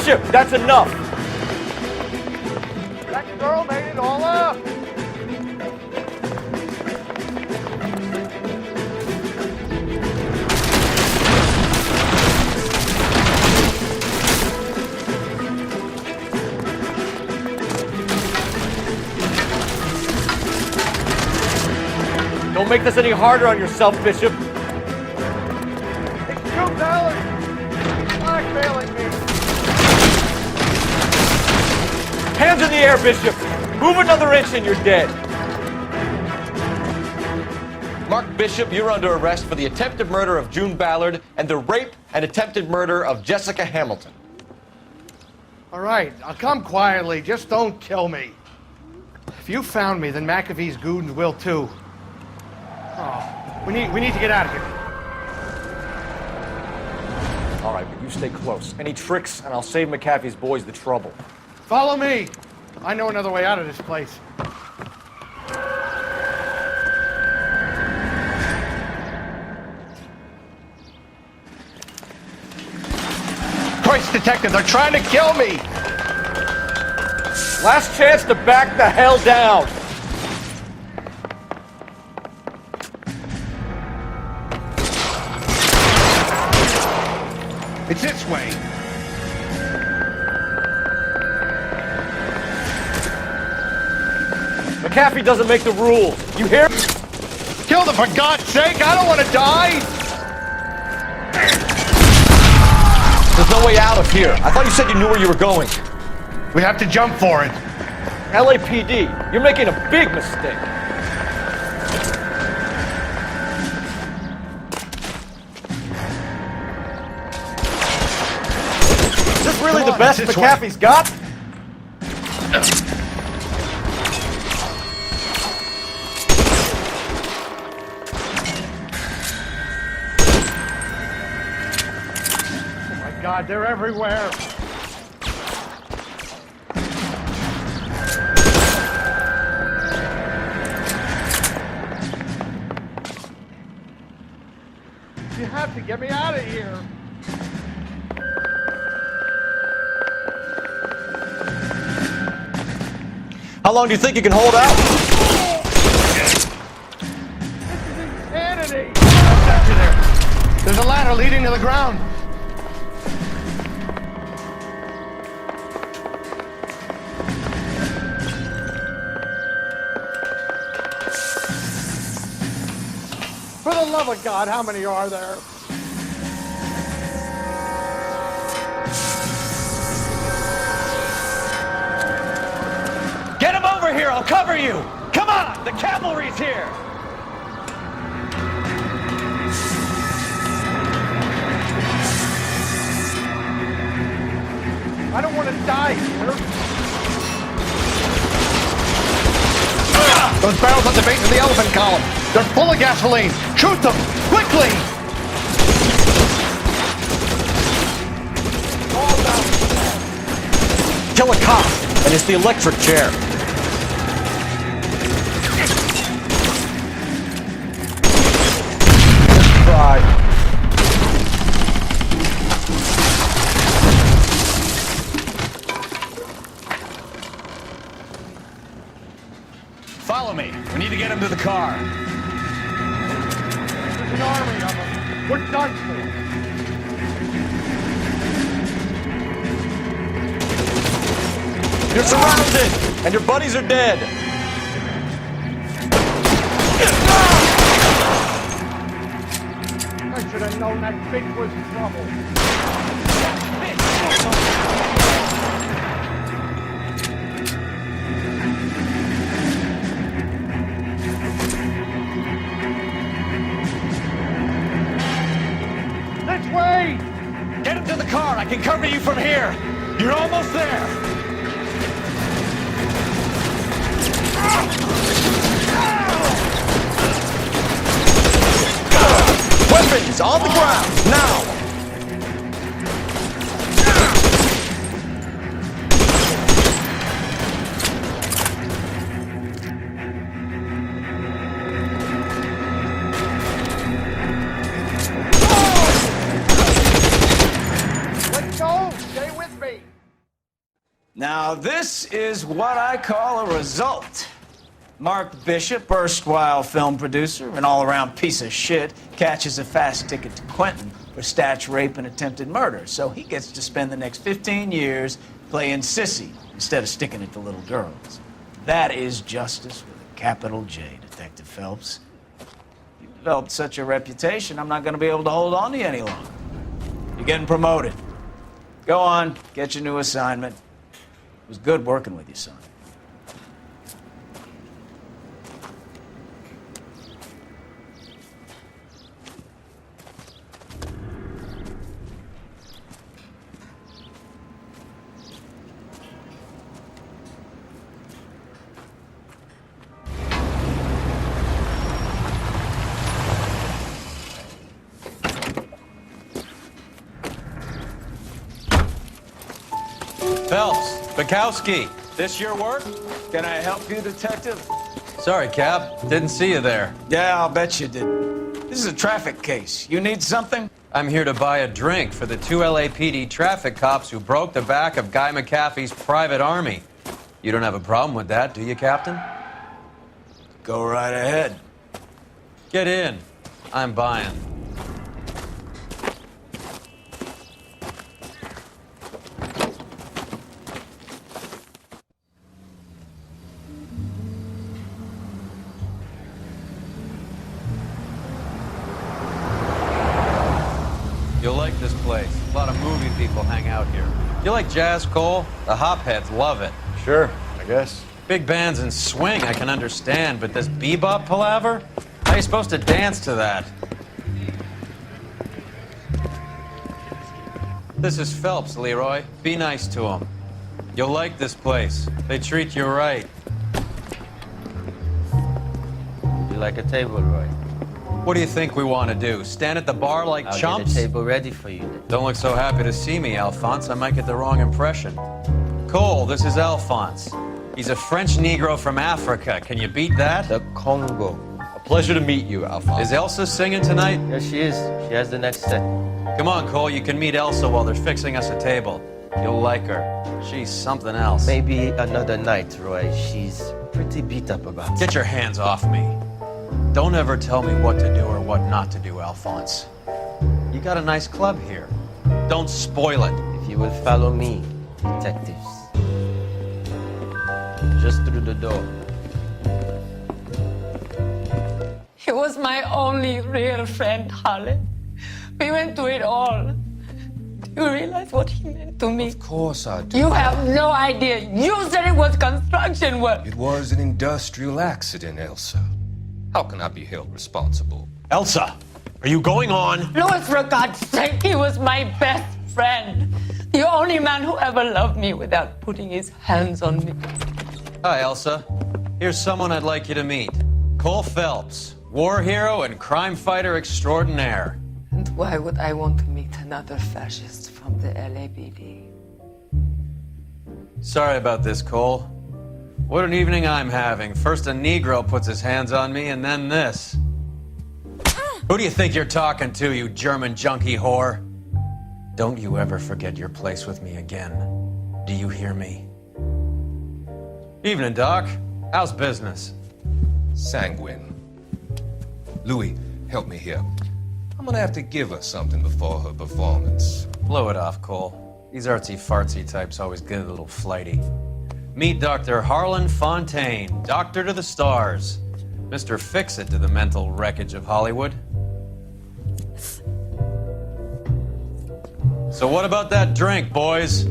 Bishop, that's enough! That girl made it all up! Don't make this any harder on yourself, Bishop. It's June Ballard! Blackmailing me! Hands in the air, Bishop! Move another inch and you're dead. Mark Bishop, you're under arrest for the attempted murder of June Ballard and the rape and attempted murder of Jessica Hamilton. All right, I'll come quietly. Just don't kill me. If you found me, then McAfee's goons will too. Oh, we need to get out of here. All right, but you stay close. Any tricks, and I'll save McAfee's boys the trouble. Follow me. I know another way out of this place. Christ, detective, they're trying to kill me! Last chance to back the hell down! It's this way. McAfee doesn't make the rules. You hear? Kill them, for God's sake! I don't want to die! There's no way out of here. I thought you said you knew where you were going. We have to jump for it. LAPD, you're making a big mistake. Is this really the best McAfee's got? God, they're everywhere. You have to get me out of here. How long do you think you can hold out? This is insanity. What's after there? There's a ladder leading to the ground. For the love of God, how many are there? Get him over here, I'll cover you! Come on, the cavalry's here! I don't want to die here. Those barrels at the base of the elephant column. They're full of gasoline. Shoot them! Quickly! Kill a cop, and it's the electric chair. Try. Follow me. We need to get him to the car. There's an army of them. We're done for. You're surrounded, and your buddies are dead. I should have known that bitch was trouble. This way! Get him to the car. I can cover you from here. You're almost there. Weapons on the ground, now! Let's go! Stay with me! Now, this is what I call a result. Mark Bishop, erstwhile film producer, an all-around piece of shit, catches a fast ticket to Quentin for statch rape and attempted murder, so he gets to spend the next 15 years playing sissy instead of sticking it to little girls. That is justice with a capital J, Detective Phelps. You've developed such a reputation, I'm not going to be able to hold on to you any longer. You're getting promoted. Go on, get your new assignment. It was good working with you, son. Phelps, Bukowski, this your work? Can I help you, Detective? Sorry, Cap. Didn't see you there. Yeah, I'll bet you did. This is a traffic case. You need something? I'm here to buy a drink for the 2 LAPD traffic cops who broke the back of Guy McAfee's private army. You don't have a problem with that, do you, Captain? Go right ahead. Get in. I'm buying. You'll like this place. A lot of movie people hang out here. You like jazz, Cole? The hopheads love it. Sure, I guess. Big bands and swing I can understand, but this bebop palaver? How are you supposed to dance to that? This is Phelps, Leroy. Be nice to him. You'll like this place. They treat you right. You like a table, Roy? What do you think we want to do? Stand at the bar like I'll chumps? get a table ready for you then. Don't look so happy to see me, Alphonse. I might get the wrong impression. Cole, this is Alphonse. He's a French Negro from Africa. Can you beat that? The Congo. A pleasure to meet you, Alphonse. Is Elsa singing tonight? Yes, she is. She has the next set. Come on, Cole. You can meet Elsa while they're fixing us a table. You'll like her. She's something else. Maybe another night, Roy. She's pretty beat up about it. Get your hands off me. Don't ever tell me what to do or what not to do, Alphonse. You got a nice club here. Don't spoil it. If you will follow me, detectives. Just through the door. He was my only real friend, Harlan. We went through it all. Do you realize what he meant to me? Of course I do. You have no idea. You said it was construction work. It was an industrial accident, Elsa. How can I be held responsible? Elsa, are you going on? Louis, for God's sake, he was my best friend. The only man who ever loved me without putting his hands on me. Hi, Elsa. Here's someone I'd like you to meet. Cole Phelps, war hero and crime fighter extraordinaire. And why would I want to meet another fascist from the LAPD? Sorry about this, Cole. What an evening I'm having. First a Negro puts his hands on me, and then this. Who do you think you're talking to, you German junkie whore? Don't you ever forget your place with me again. Do you hear me? Evening, Doc. How's business? Sanguine. Louis, help me here. I'm gonna have to give her something before her performance. Blow it off, Cole. These artsy-fartsy types always get a little flighty. Meet Dr. Harlan Fontaine, doctor to the stars. Mr. Fix-It to the mental wreckage of Hollywood. So what about that drink, boys?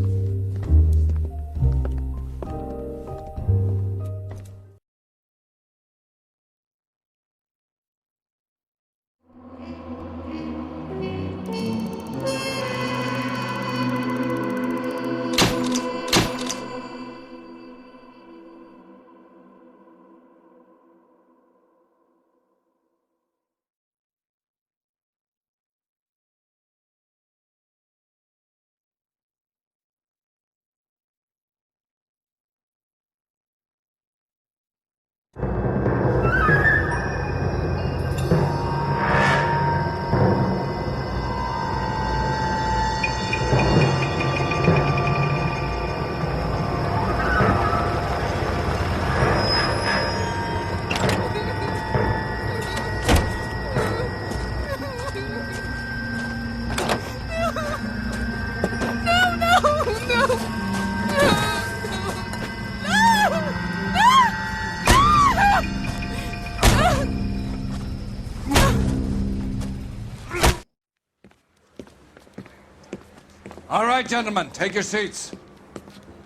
right, gentlemen, take your seats.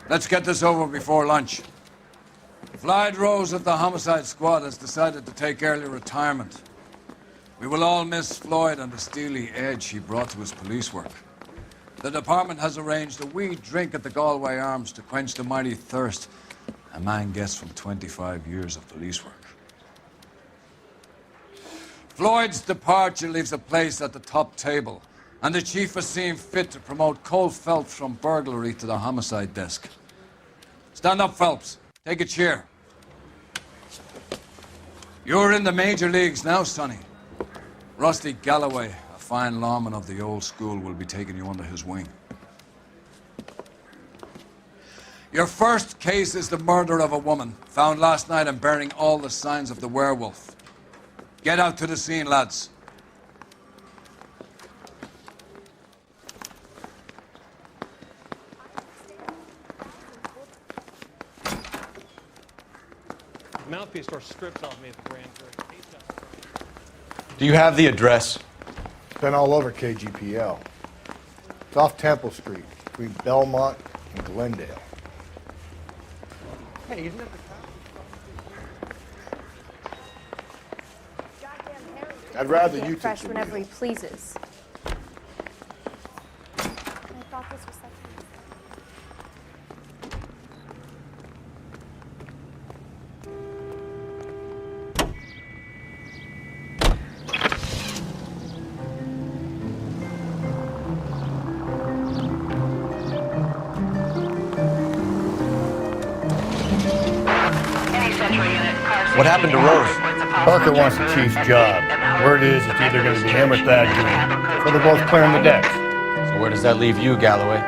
Let's get this over before lunch. Floyd Rose of the Homicide Squad has decided to take early retirement. We will all miss Floyd and the steely edge he brought to his police work. The department has arranged a wee drink at the Galway Arms to quench the mighty thirst a man gets from 25 years of police work. Floyd's departure leaves a place at the top table, and the chief has seen fit to promote Cole Phelps from burglary to the homicide desk. Stand up, Phelps. Take a chair. You're in the major leagues now, Sonny. Rusty Galloway, a fine lawman of the old school, will be taking you under his wing. Your first case is the murder of a woman, found last night and bearing all the signs of the werewolf. Get out to the scene, lads. Mouthpiece store stripped off me at the grand jury. Do you have the address? It's been all over KGPL. It's off Temple Street, between Belmont and Glendale. Hey, isn't it the I'd rather you fresh take the whenever wheel. he pleases. I thought this was such What happened to Rose? Parker wants the chief's job. Word is it's either going to be him or Thad Green. So they're both clearing the decks. So where does that leave you, Galloway?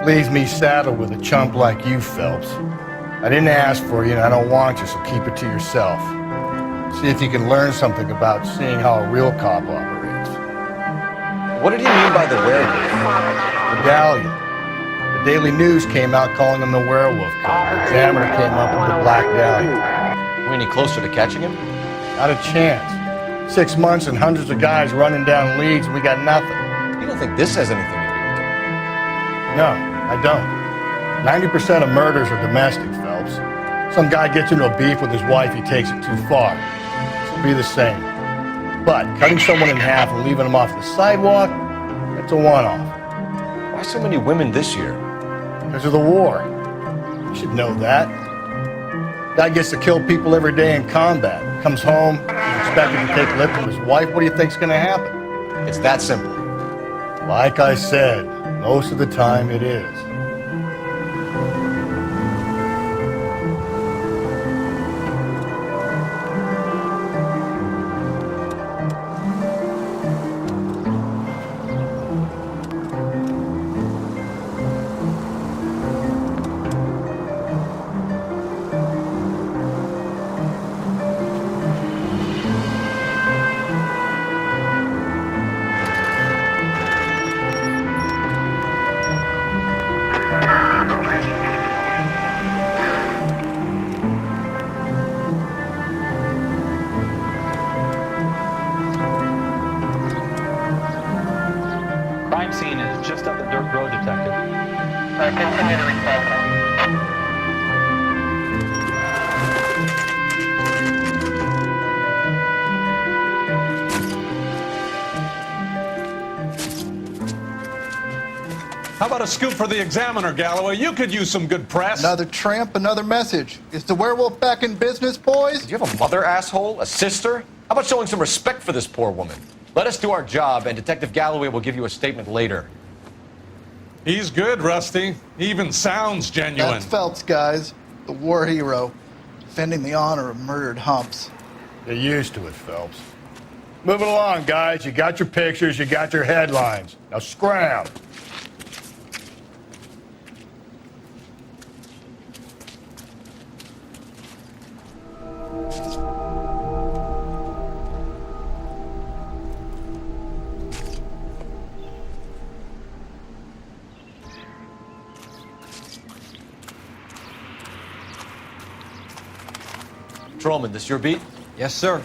Leaves me saddled with a chump like you, Phelps. I didn't ask for you and I don't want you, so keep it to yourself. See if you can learn something about seeing how a real cop operates. What did he mean by the werewolf? Medallion. The Daily News came out calling him the werewolf killer. The Examiner came up with the Black Dahlia. Are we any closer to catching him? Not a chance. 6 months and hundreds of guys running down leads and we got nothing. You don't think this has anything to do with it? No, I don't. 90% of murders are domestic, Phelps. Some guy gets into a beef with his wife, he takes it too far. This will be the same. But cutting someone in half and leaving them off the sidewalk, that's a one-off. Why so many women this year? Because of the war. You should know that. Guy gets to kill people every day in combat. Comes home, he's expected to take lip from his wife. What do you think's gonna happen? It's that simple. Like I said, most of the time it is. Crime scene is just up the dirt road, Detective. Continue to respond. How about a scoop for the Examiner, Galloway? You could use some good press. Another tramp, another message. Is the werewolf back in business, boys? Do you have a mother, asshole? A sister? How about showing some respect for this poor woman? Let us do our job, and Detective Galloway will give you a statement later. He's good, Rusty. He even sounds genuine. That's Phelps, guys. The war hero. Defending the honor of murdered humps. Get used to it, Phelps. Moving along, guys. You got your pictures, you got your headlines. Now scram. Patrolman, this your beat? Yes, sir.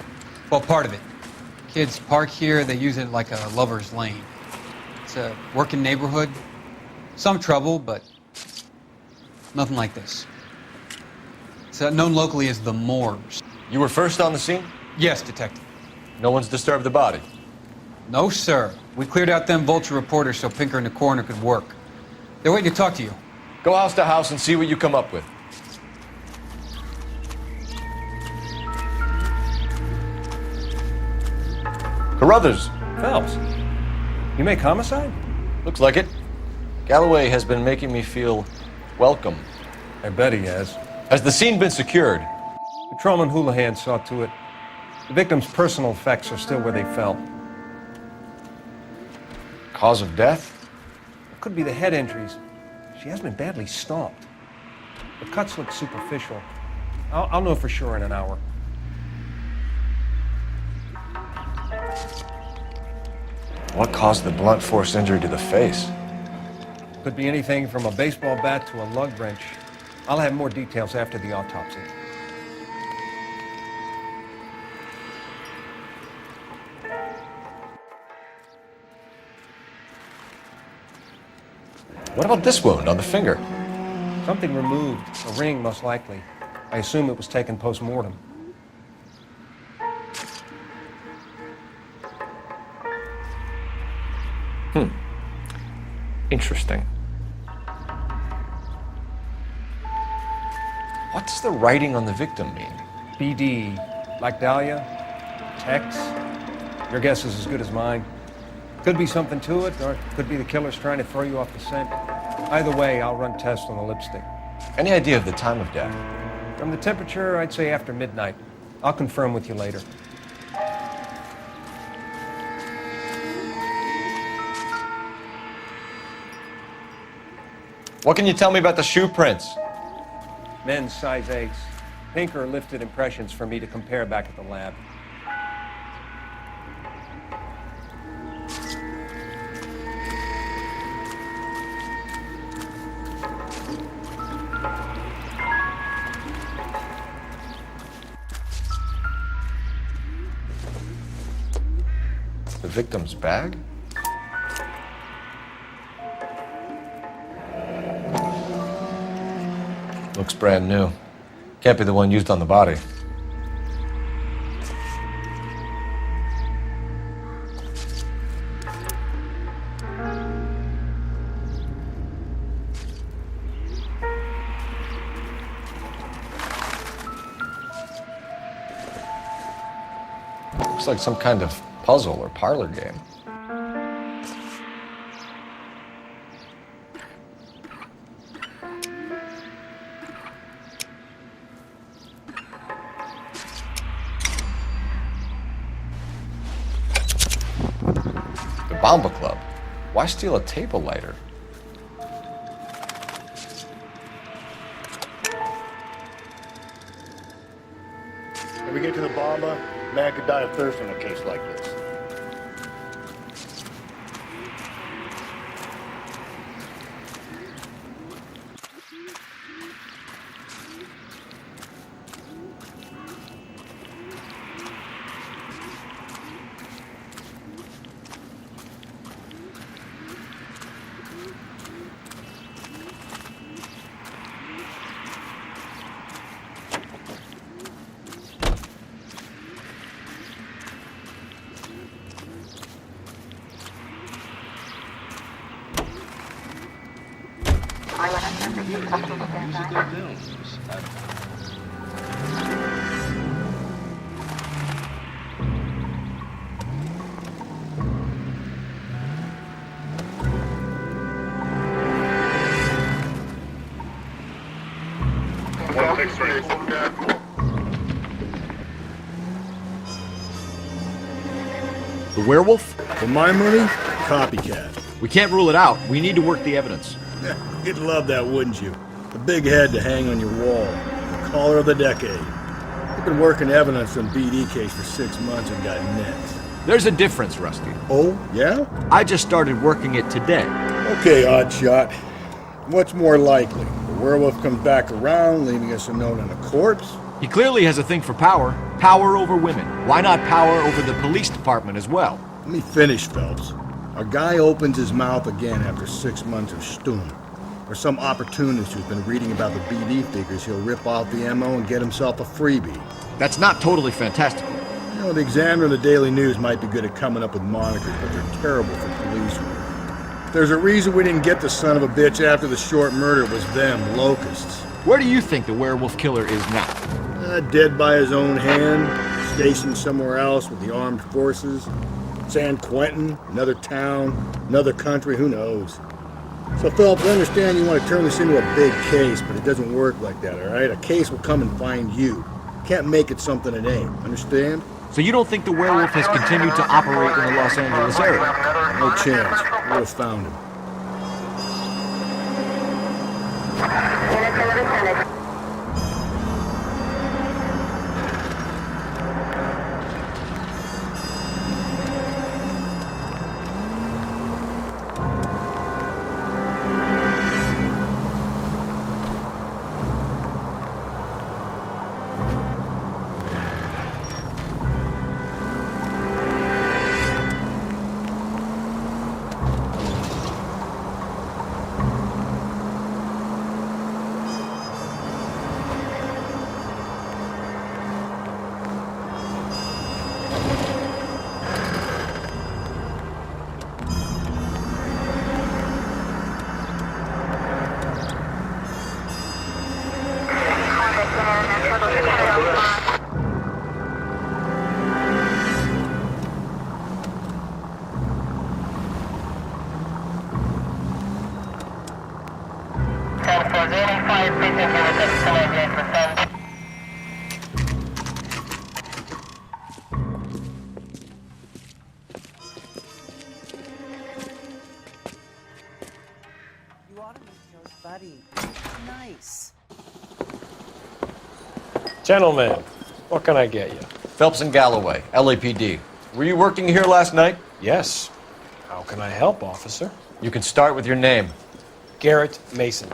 Well, part of it. Kids park here, they use it like a lover's lane. It's a working neighborhood. Some trouble, but nothing like this. It's known locally as the Moors. You were first on the scene? Yes, Detective. No one's disturbed the body? No, sir. We cleared out them vulture reporters so Pinker and the coroner could work. They're waiting to talk to you. Go house to house and see what you come up with. Carruthers. Phelps, you make homicide? Looks like it. Galloway has been making me feel welcome. I bet he has. Has the scene been secured? Patrolman Houlihan saw to it. The victim's personal effects are still where they fell. Cause of death? It could be the head injuries. She has been badly stomped. The cuts look superficial. I'll know for sure in an hour. What caused the blunt force injury to the face? Could be anything from a baseball bat to a lug wrench. I'll have more details after the autopsy. What about this wound on the finger? Something removed, a ring most likely. I assume it was taken post-mortem. Interesting. What does the writing on the victim mean? BD, like Dahlia, Tex. Your guess is as good as mine. Could be something to it, or it could be the killer's trying to throw you off the scent. Either way, I'll run tests on the lipstick. Any idea of the time of death? From the temperature, I'd say after midnight. I'll confirm with you later. What can you tell me about the shoe prints? Men's size 8s. Pinker lifted impressions for me to compare back at the lab. The victim's bag? Looks brand new. Can't be the one used on the body. Looks like some kind of puzzle or parlor game. Bomba Club. Why steal a table lighter? When we get to the Bomba, man could die of thirst in a case like this. The werewolf? For my money, copycat. We can't rule it out. We need to work the evidence. You'd love that, wouldn't you? The big head to hang on your wall. The caller of the decade. You've been working evidence on BD case for 6 months and got nets. There's a difference, Rusty. Oh, yeah? I just started working it today. Okay, oddshot. What's more likely? The werewolf comes back around, leaving us a note on a corpse? He clearly has a thing for power. Power over women. Why not power over the police department as well? Let me finish, Phelps. A guy opens his mouth again after 6 months of stewing. Or some opportunist who's been reading about the BD figures he'll rip off the MO and get himself a freebie. That's not totally fantastical. You know, the Examiner and the Daily News might be good at coming up with monikers, but they're terrible for police work. There's a reason we didn't get the son of a bitch after the short murder. It was them, locusts. Where do you think the werewolf killer is now? Dead by his own hand, stationed somewhere else with the armed forces. San Quentin, another town, another country, who knows? So, Phelps, I understand you want to turn this into a big case, but it doesn't work like that, all right? A case will come and find you. Can't make it something it ain't, understand? So you don't think the werewolf has continued to operate in the Los Angeles area? No chance. We would have found him. Gentlemen, what can I get you? Phelps and Galloway, LAPD. Were you working here last night? Yes. How can I help, officer? You can start with your name. Garrett Mason.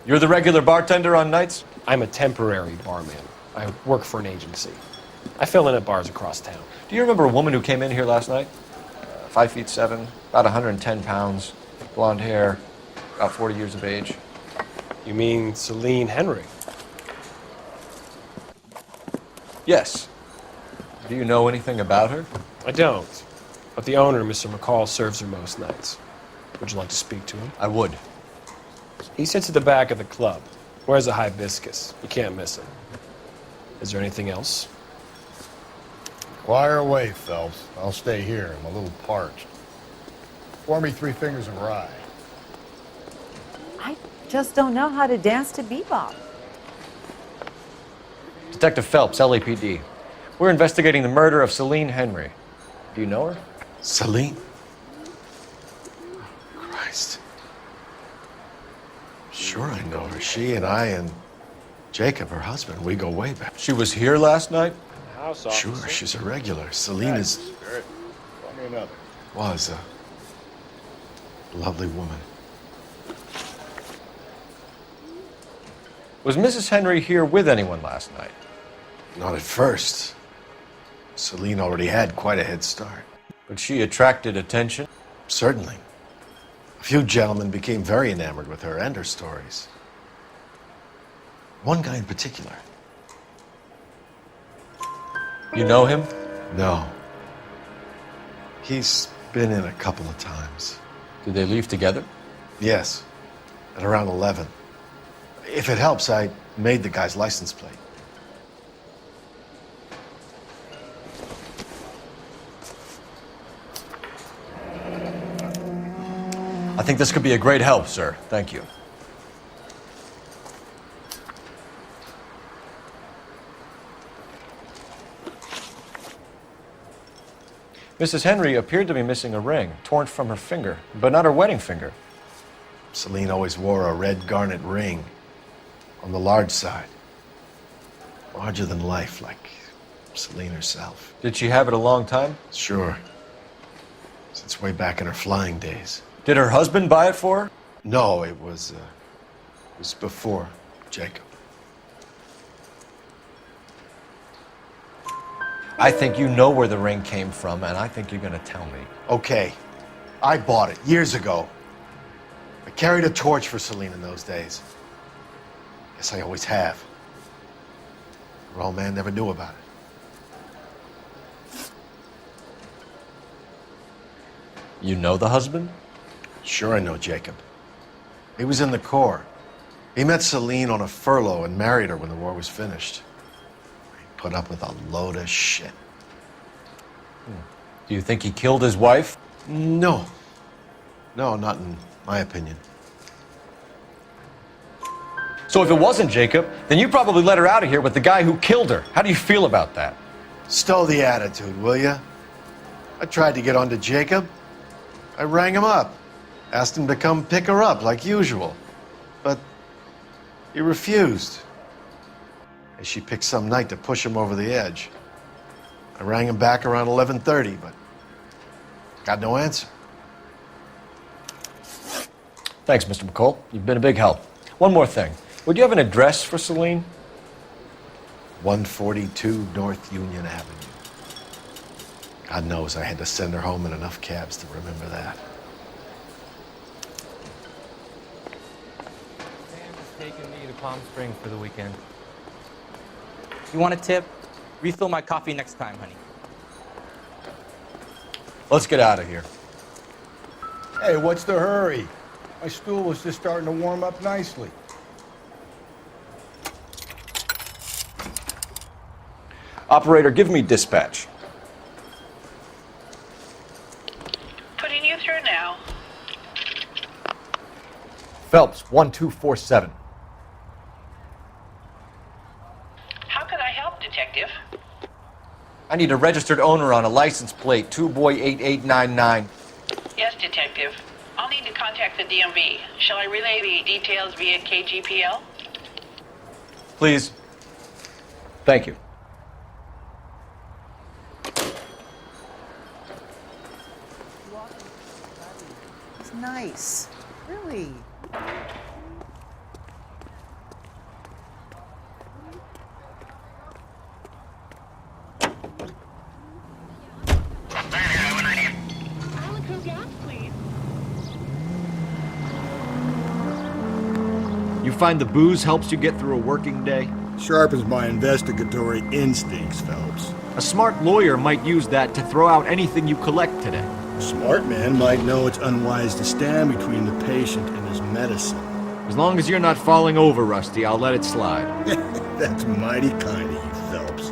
You're the regular bartender on nights? I'm a temporary barman. I work for an agency. I fill in at bars across town. Do you remember a woman who came in here last night? 5'7", about 110 pounds, blonde hair, about 40 years of age. You mean Celine Henry? Yes. Do you know anything about her? I don't. But the owner, Mr. McCall, serves her most nights. Would you like to speak to him? I would. He sits at the back of the club. Wears a hibiscus. You can't miss him. Is there anything else? Fire away, Phelps. I'll stay here. I'm a little parched. Pour me 3 fingers of rye. I just don't know how to dance to bebop. Detective Phelps, LAPD. We're investigating the murder of Celine Henry. Do you know her? Celine? Christ. Sure I know her. She and I and Jacob, her husband, we go way back. She was here last night? House Sure, officer. she's a regular. Celine is... Pour me another. was a lovely woman. Was Mrs. Henry here with anyone last night? Not at first. Celine already had quite a head start. But she attracted attention? Certainly. A few gentlemen became very enamored with her and her stories. One guy in particular. You know him? No. He's been in a couple of times. Did they leave together? Yes. At around 11. If it helps, I made the guy's license plate. I think this could be a great help, sir. Thank you. Mrs. Henry appeared to be missing a ring, torn from her finger, but not her wedding finger. Celine always wore a red garnet ring on the large side. Larger than life, like Celine herself. Did she have it a long time? Sure. Since way back in her flying days. Did her husband buy it for her? No, it was before Jacob. I think you know where the ring came from, and I think you're going to tell me. Okay. I bought it years ago. I carried a torch for Celine in those days. Guess I always have. Her old man never knew about it. You know the husband? Sure, I know Jacob. He was in the Corps. He met Celine on a furlough and married her when the war was finished. He put up with a load of shit. Do you think he killed his wife? No. No, not in my opinion. So if it wasn't Jacob, then you probably let her out of here with the guy who killed her. How do you feel about that? Stow the attitude, will ya? I tried to get onto Jacob. I rang him up. Asked him to come pick her up like usual. But he refused. And she picked some night to push him over the edge. I rang him back around 11:30, but got no answer. Thanks, Mr. McCall. You've been a big help. One more thing. Would you have an address for Celine? 142 North Union Avenue. God knows I had to send her home in enough cabs to remember that. Sam is taking me to Palm Springs for the weekend. You want a tip? Refill my coffee next time, honey. Let's get out of here. Hey, what's the hurry? My stool was just starting to warm up nicely. Operator, give me dispatch. Putting you through now. Phelps, 1247. How can I help, Detective? I need a registered owner on a license plate, 2boy8899. Yes, Detective. I'll need to contact the DMV. Shall I relay the details via KGPL? Please. Thank you. It's nice. Really. You find the booze helps you get through a working day? Sharpens my investigatory instincts, Phelps. A smart lawyer might use that to throw out anything you collect today. A smart man might know it's unwise to stand between the patient and his medicine. As long as you're not falling over, Rusty, I'll let it slide. That's mighty kind of you, Phelps.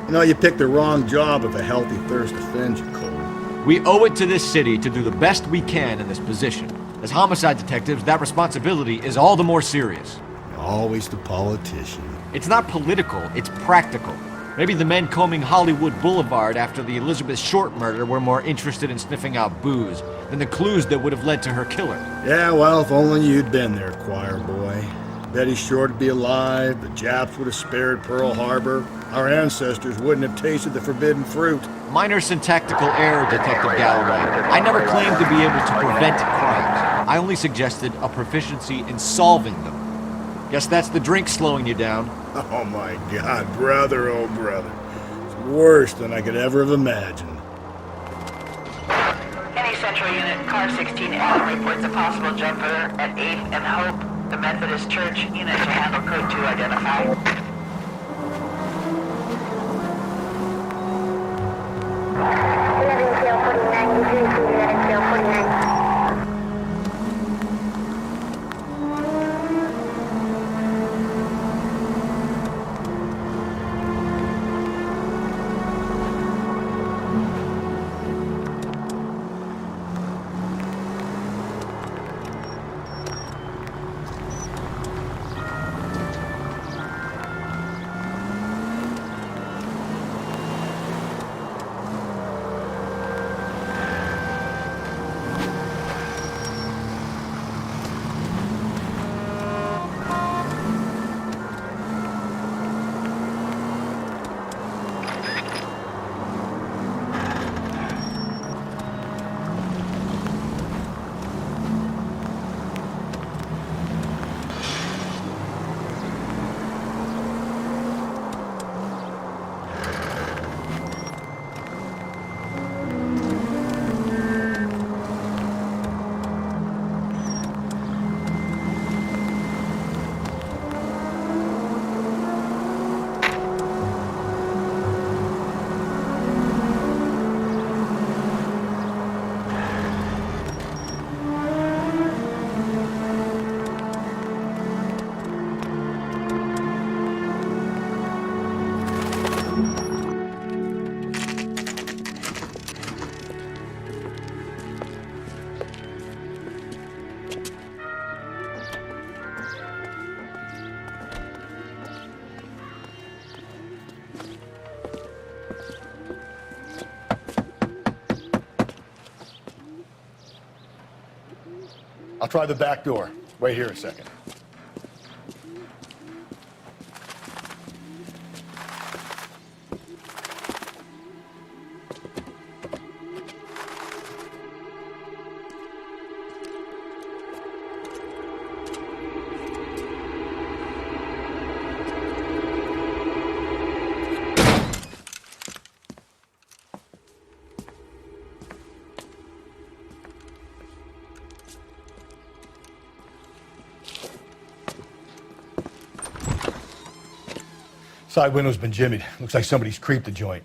You know, you picked the wrong job if a healthy thirst offends you, Cole. We owe it to this city to do the best we can in this position. As homicide detectives, that responsibility is all the more serious. Always the politician. It's not political, it's practical. Maybe the men combing Hollywood Boulevard after the Elizabeth Short murder were more interested in sniffing out booze than the clues that would have led to her killer. Yeah, well, if only you'd been there, choir boy. Betty Short would be alive, the Japs would have spared Pearl Harbor, our ancestors wouldn't have tasted the forbidden fruit. Minor syntactical error, Detective Galloway. I never claimed to be able to prevent crimes. I only suggested a proficiency in solving them. Guess that's the drink slowing you down. Oh my God, brother, oh brother. It's worse than I could ever have imagined. Any Central Unit, Car 16L reports a possible jumper at 8th and Hope. The Methodist Church unit to handle code 2 identified. I'll try the back door. Wait here a second. Side window's been jimmied. Looks like somebody's creeped the joint.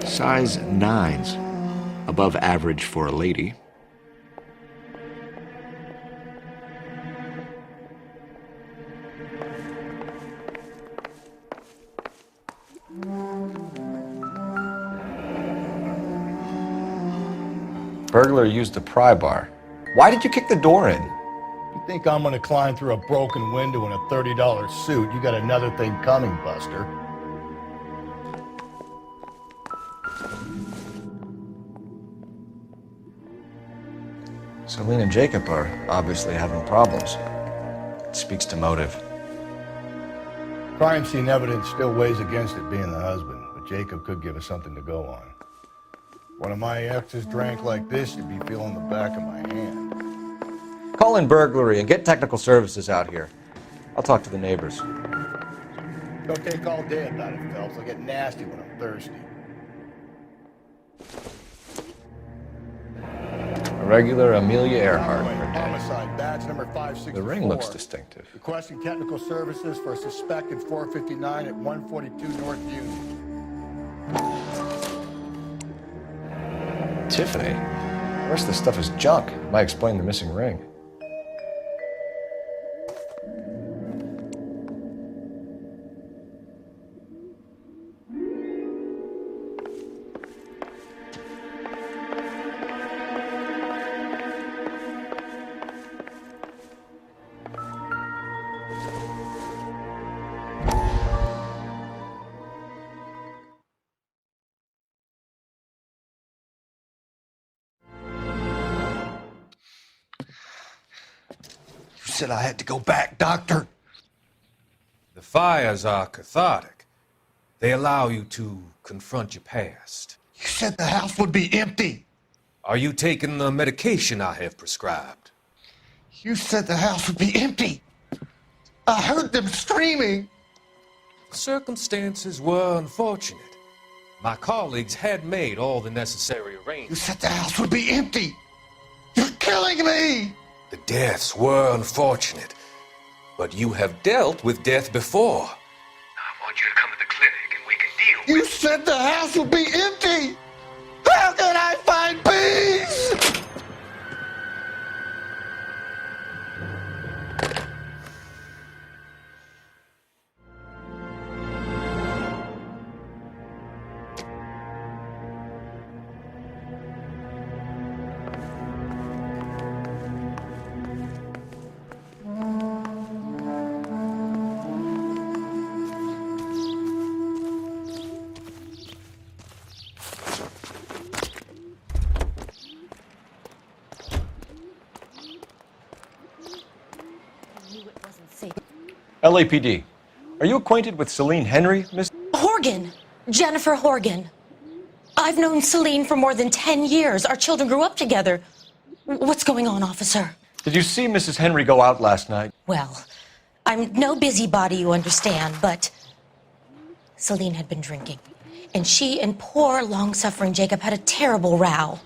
Size 9s. Above average for a lady. Burglar used a pry bar. Why did you kick the door in? You think I'm gonna climb through a broken window in a $30 suit? You got another thing coming, Buster. Celine and Jacob are obviously having problems. It speaks to motive. Crime scene evidence still weighs against it being the husband, but Jacob could give us something to go on. One of my exes drank like this, you'd be feeling the back of my hand. Call in burglary and get technical services out here. I'll talk to the neighbors. Don't take all day about it, Phelps. I'll get nasty when I'm thirsty. A regular Amelia Earhart. Homicide, badge number 564. The ring looks distinctive. Requesting technical services for a suspected 459 at 142 North Union. Tiffany? The rest of the stuff is junk. Might explain the missing ring. Said I had to go back, Doctor. The fires are cathartic. They allow you to confront your past. You said the house would be empty. Are you taking the medication I have prescribed? You said the house would be empty. I heard them screaming. The circumstances were unfortunate. My colleagues had made all the necessary arrangements. You said the house would be empty. You're killing me. The deaths were unfortunate, but you have dealt with death before. I want you to come to the clinic and we can deal with it. You said the house would be empty. How can I find peace? LAPD. Are you acquainted with Celine Henry, Miss? Horgan. Jennifer Horgan. I've known Celine for more than 10 years. Our children grew up together. What's going on, officer? Did you see Mrs. Henry go out last night? Well, I'm no busybody, you understand, but Celine had been drinking. And she and poor, long-suffering Jacob had a terrible row.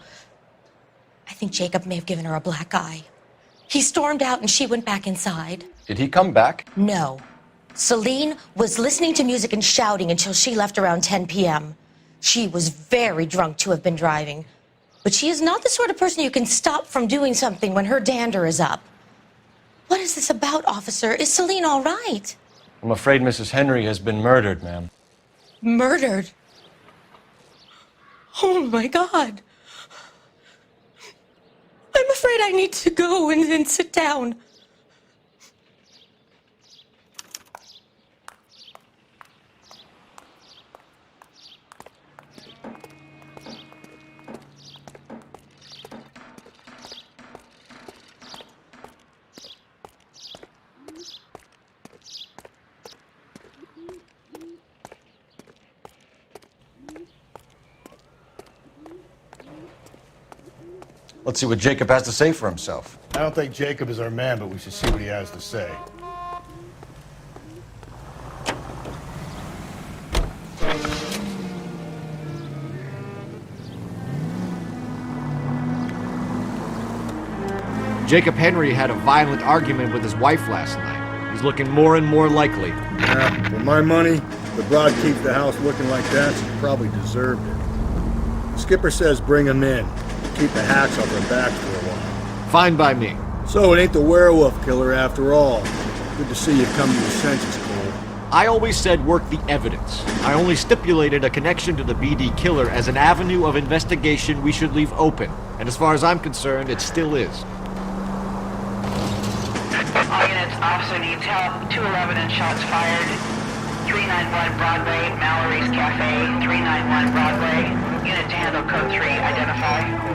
I think Jacob may have given her a black eye. He stormed out and she went back inside. Did he come back? No. Celine was listening to music and shouting until she left around 10 p.m. She was very drunk to have been driving. But she is not the sort of person you can stop from doing something when her dander is up. What is this about, officer? Is Celine all right? I'm afraid Mrs. Henry has been murdered, ma'am. Murdered? Oh, my God. afraid I need to go and sit down. Let's see what Jacob has to say for himself. I don't think Jacob is our man, but we should see what he has to say. Jacob Henry had a violent argument with his wife last night. He's looking more and more likely. Yeah, for my money, the broad keeps the house looking like that, she probably deserved it. The skipper says bring him in. Keep the hacks off their backs for a while. Fine by me. So it ain't the werewolf killer after all. Good to see you come to your senses, Cole. I always said work the evidence. I only stipulated a connection to the BD killer as an avenue of investigation we should leave open. And as far as I'm concerned, it still is. All units, officer needs help. 211 and shots fired. 391 Broadway, Mallory's Cafe. 391 Broadway. Unit to handle code 3, identify.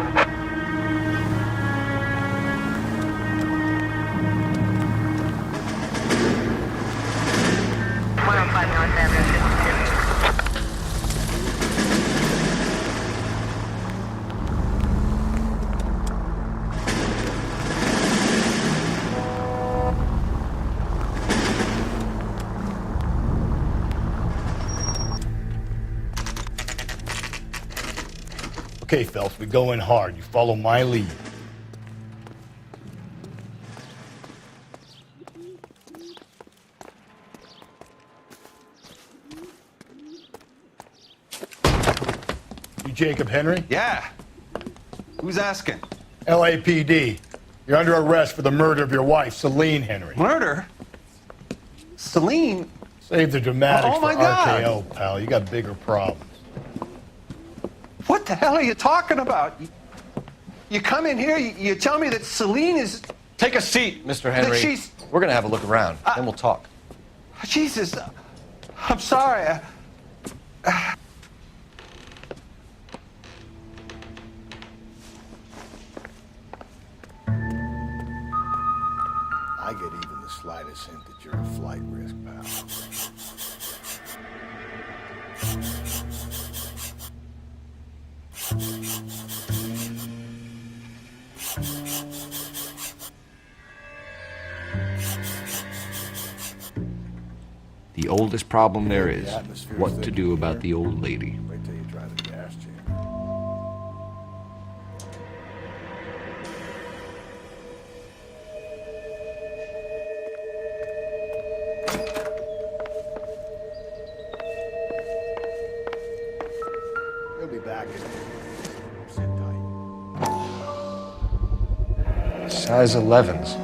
Okay, Phelps, we go in hard. You follow my lead. You Jacob Henry? Yeah. Who's asking? LAPD. You're under arrest for the murder of your wife, Celine Henry. Murder? Celine? Save the dramatics Oh, my for God. RKO, pal. You got bigger problems. What the hell are you talking about? You come in here, you tell me that Celine is... Take a seat, Mr. Henry. That she's... We're gonna have a look around, then we'll talk. Jesus, I'm sorry. I get even the slightest hint that you're a flight risk, pal. The oldest problem there is what to do about the old lady. Wait till you try the gas chamber. He'll be back in. Sit tight. Size 11s.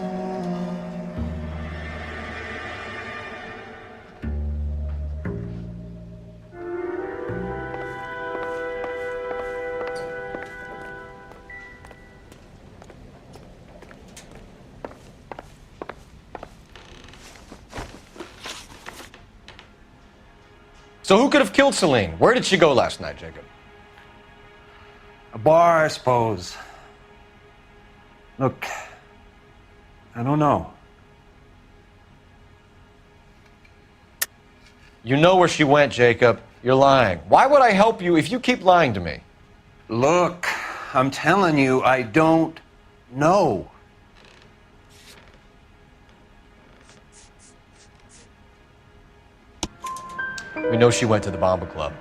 So who could have killed Celine? Where did she go last night, Jacob? A bar, I suppose. Look, I don't know. You know where she went, Jacob. You're lying. Why would I help you if you keep lying to me? Look, I'm telling you, I don't know. We know she went to the Bomba Club.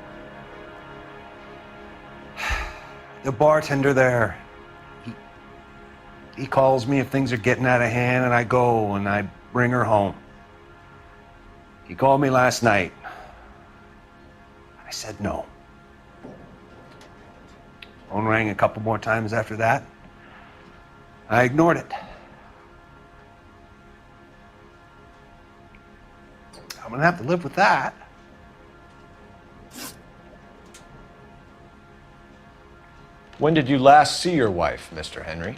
The bartender there, he calls me if things are getting out of hand, and I go and I bring her home. He called me last night. I said no. Phone rang a couple more times after that. I ignored it. I'm gonna have to live with that. When did you last see your wife, Mr. Henry?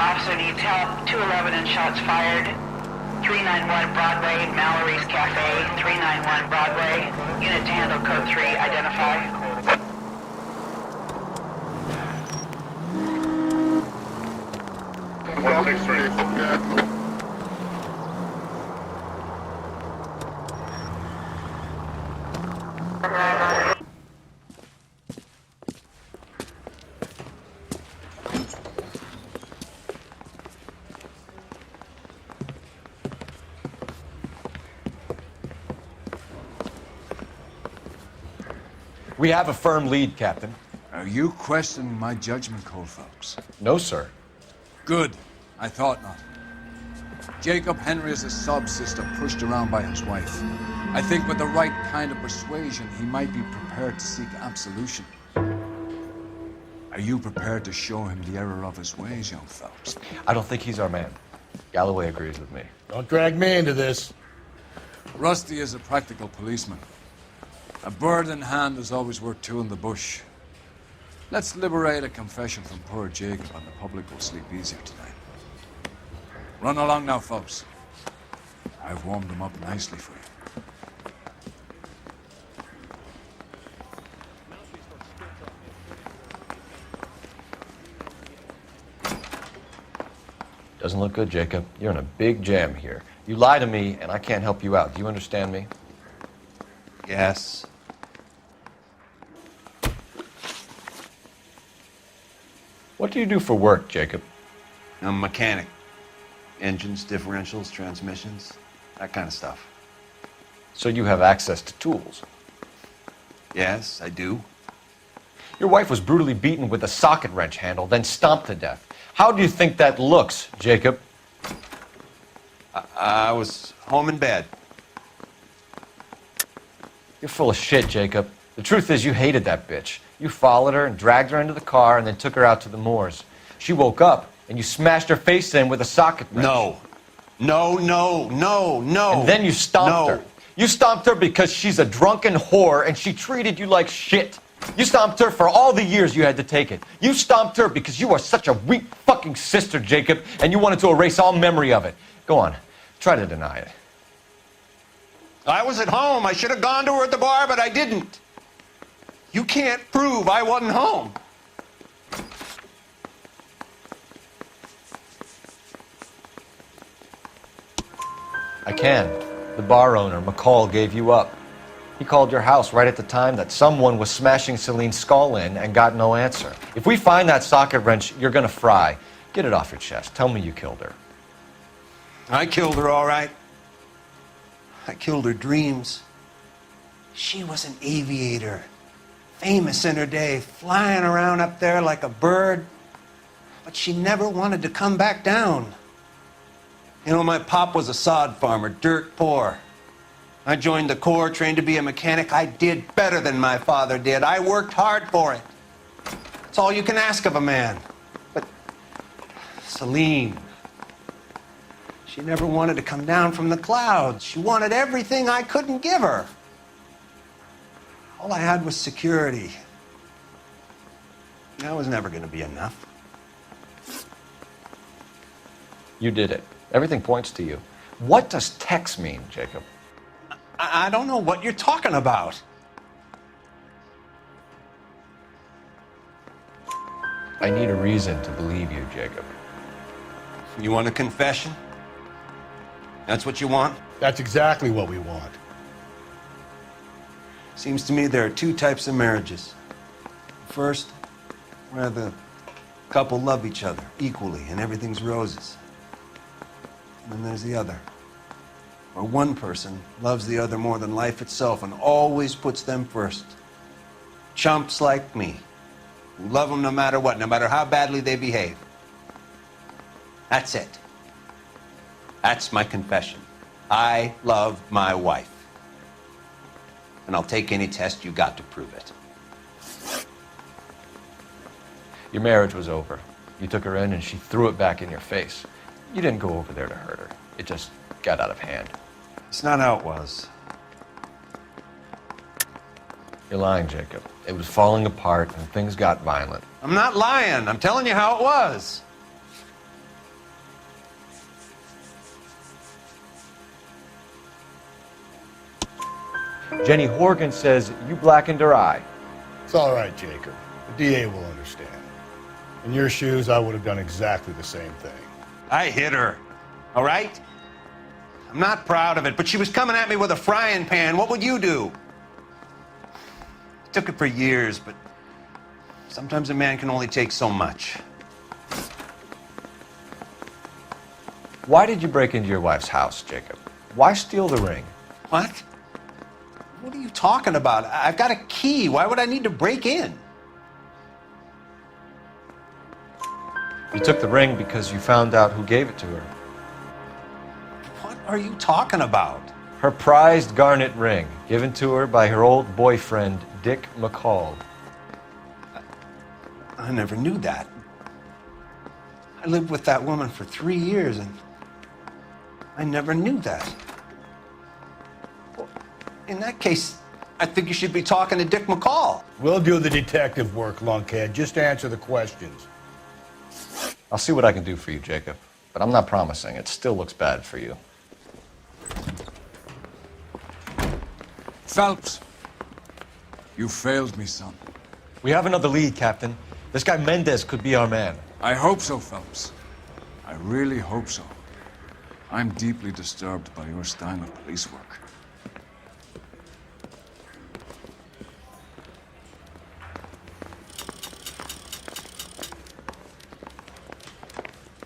Officer needs help. 211 and shots fired. 391 Broadway, Mallory's Cafe. 391 Broadway. Unit to handle code 3. Identify. We have a firm lead, Captain. Are you questioning my judgment call, folks? No, sir. Good. I thought not. Jacob Henry is a sob-sister pushed around by his wife. I think with the right kind of persuasion, he might be prepared to seek absolution. Are you prepared to show him the error of his ways, young Phelps? I don't think he's our man. Galloway agrees with me. Don't drag me into this. Rusty is a practical policeman. A bird in hand is always worth two in the bush. Let's liberate a confession from poor Jacob, and the public will sleep easier tonight. Run along now, folks. I've warmed them up nicely for you. Doesn't look good, Jacob. You're in a big jam here. You lie to me, and I can't help you out. Do you understand me? Yes. What do you do for work, Jacob? I'm a mechanic. Engines, differentials, transmissions, that kind of stuff. So you have access to tools? Yes, I do. Your wife was brutally beaten with a socket wrench handle, then stomped to death. How do you think that looks, Jacob? I was home in bed. You're full of shit, Jacob. The truth is you hated that bitch. You followed her and dragged her into the car and then took her out to the moors. She woke up and you smashed her face in with a socket wrench. No. No. And then you stomped her. You stomped her because she's a drunken whore and she treated you like shit. You stomped her for all the years you had to take it. You stomped her because you are such a weak fucking sister, Jacob, and you wanted to erase all memory of it. Go on. Try to deny it. I was at home. I should have gone to her at the bar, but I didn't. You can't prove I wasn't home. I can. The bar owner, McCall, gave you up. He called your house right at the time that someone was smashing Celine's skull in and got no answer. If we find that socket wrench, you're gonna fry. Get it off your chest. Tell me you killed her. I killed her, all right. I killed her dreams. She was an aviator, famous in her day, flying around up there like a bird. But she never wanted to come back down. You know, my pop was a sod farmer, dirt poor. I joined the Corps, trained to be a mechanic. I did better than my father did. I worked hard for it. It's all you can ask of a man. But Celine, she never wanted to come down from the clouds. She wanted everything I couldn't give her. All I had was security. That was never going to be enough. You did it. Everything points to you. What does Tex mean, Jacob? I don't know what you're talking about. I need a reason to believe you, Jacob. You want a confession? That's what you want? That's exactly what we want. Seems to me there are two types of marriages. First, where the couple love each other equally and everything's roses. And then there's the other, where one person loves the other more than life itself and always puts them first. Chumps like me, who love them no matter what, no matter how badly they behave. That's it. That's my confession. I love my wife. And I'll take any test you got to prove it. Your marriage was over. You took her in and she threw it back in your face. You didn't go over there to hurt her. It just got out of hand. It's not how it was. You're lying, Jacob. It was falling apart and things got violent. I'm not lying. I'm telling you how it was. Jenny Horgan says you blackened her eye. It's all right, Jacob. The DA will understand. In your shoes, I would have done exactly the same thing. I hit her, all right? I'm not proud of it, but she was coming at me with a frying pan. What would you do? I took it for years, but sometimes a man can only take so much. Why did you break into your wife's house, Jacob? Why steal the ring? What? What are you talking about? I've got a key. Why would I need to break in? You took the ring because you found out who gave it to her. What are you talking about? Her prized garnet ring, given to her by her old boyfriend, Dick McCall. I never knew that. I lived with that woman for 3 years, and I never knew that. Well, in that case, I think you should be talking to Dick McCall. We'll do the detective work, lunkhead. Just answer the questions. I'll see what I can do for you, Jacob. But I'm not promising. It still looks bad for you. Phelps, you failed me, son. We have another lead, Captain. This guy Mendez could be our man. I hope so, Phelps. I really hope so. I'm deeply disturbed by your style of police work.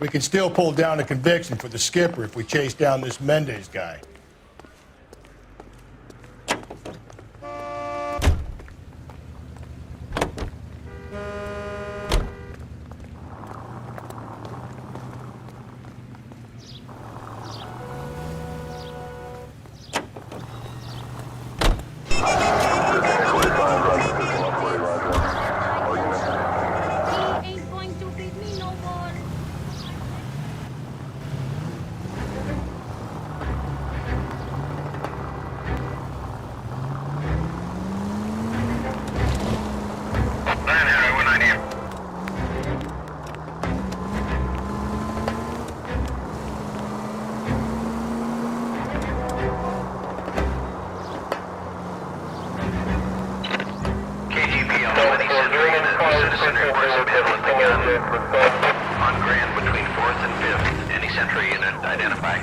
We can still pull down a conviction for the skipper if we chase down this Mendez guy. On Grand between 4th and 5th. Any Central unit identify.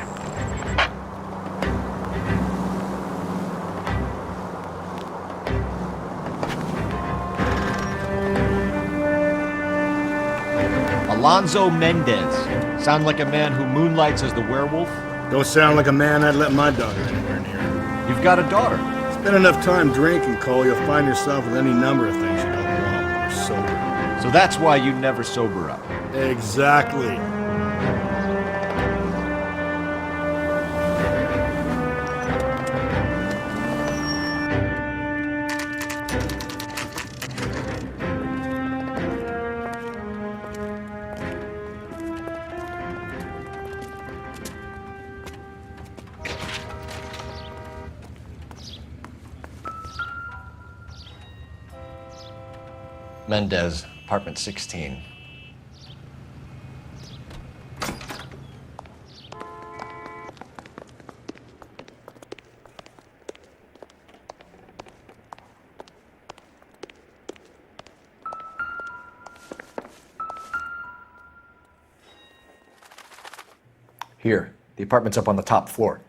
Alonzo Mendez. Sound like a man who moonlights as the werewolf? Don't sound like a man I'd let my daughter anywhere near. You've got a daughter. Spend enough time drinking, Cole, you'll find yourself with any number of things you don't want when you're sober. So that's why you never sober up. Exactly. Mendez, apartment 16. Here, the apartment's up on the top floor.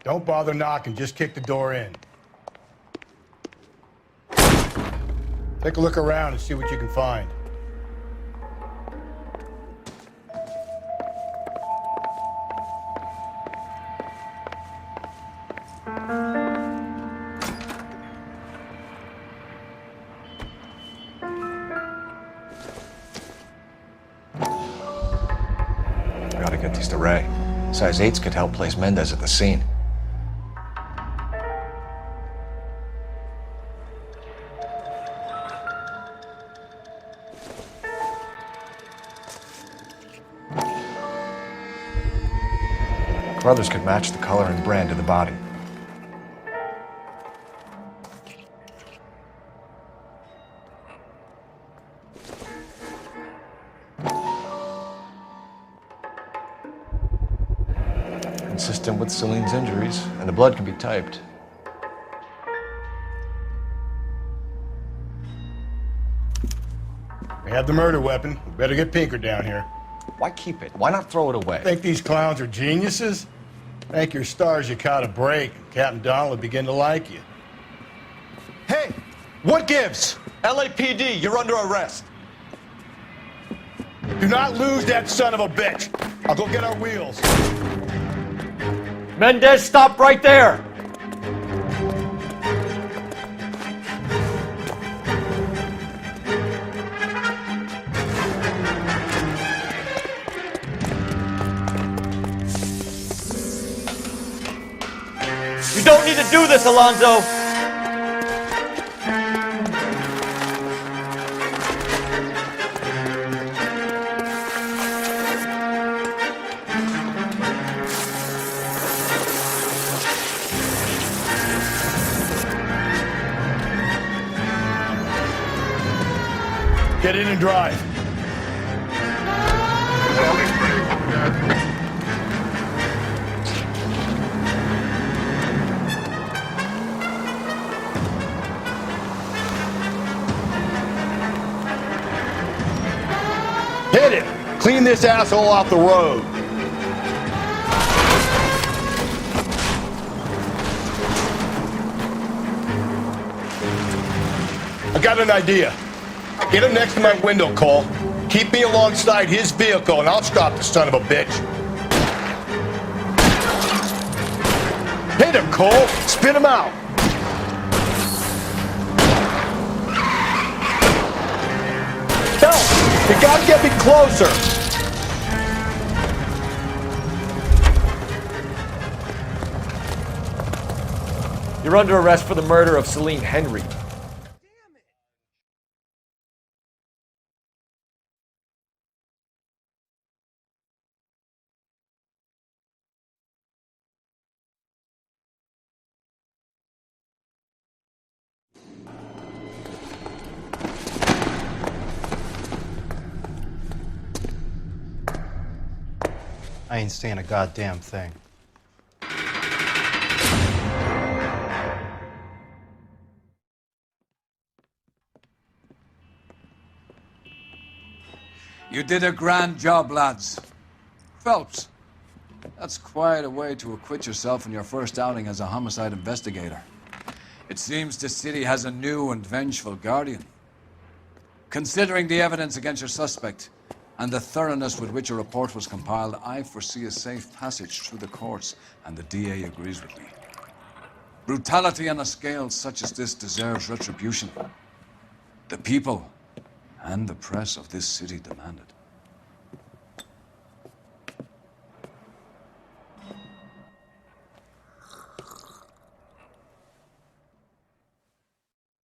Don't bother knocking, just kick the door in. Take a look around and see what you can find. Gotta get these to Ray. Size 8s could help place Mendez at the scene. Brothers could match the color and brand of the body. Consistent with Celine's injuries, and the blood can be typed. We have the murder weapon. We better get Pinker down here. Why keep it? Why not throw it away? Think these clowns are geniuses? Thank your stars you caught a break. Captain Donald will begin to like you. Hey, what gives? LAPD, you're under arrest. Do not lose that son of a bitch. I'll go get our wheels. Mendez, stop right there! You don't need to do this, Alonzo! Get in and drive. Hit it! Clean this asshole off the road. I got an idea. Get him next to my window, Cole. Keep me alongside his vehicle, and I'll stop the son of a bitch. Hit him, Cole. Spin him out. Help! You gotta get me closer. You're under arrest for the murder of Celine Henry. I ain't saying a goddamn thing. You did a grand job, lads. Phelps, that's quite a way to acquit yourself in your first outing as a homicide investigator. It seems the city has a new and vengeful guardian. Considering the evidence against your suspect, and the thoroughness with which a report was compiled, I foresee a safe passage through the courts, and the DA agrees with me. Brutality on a scale such as this deserves retribution. The people and the press of this city demand it.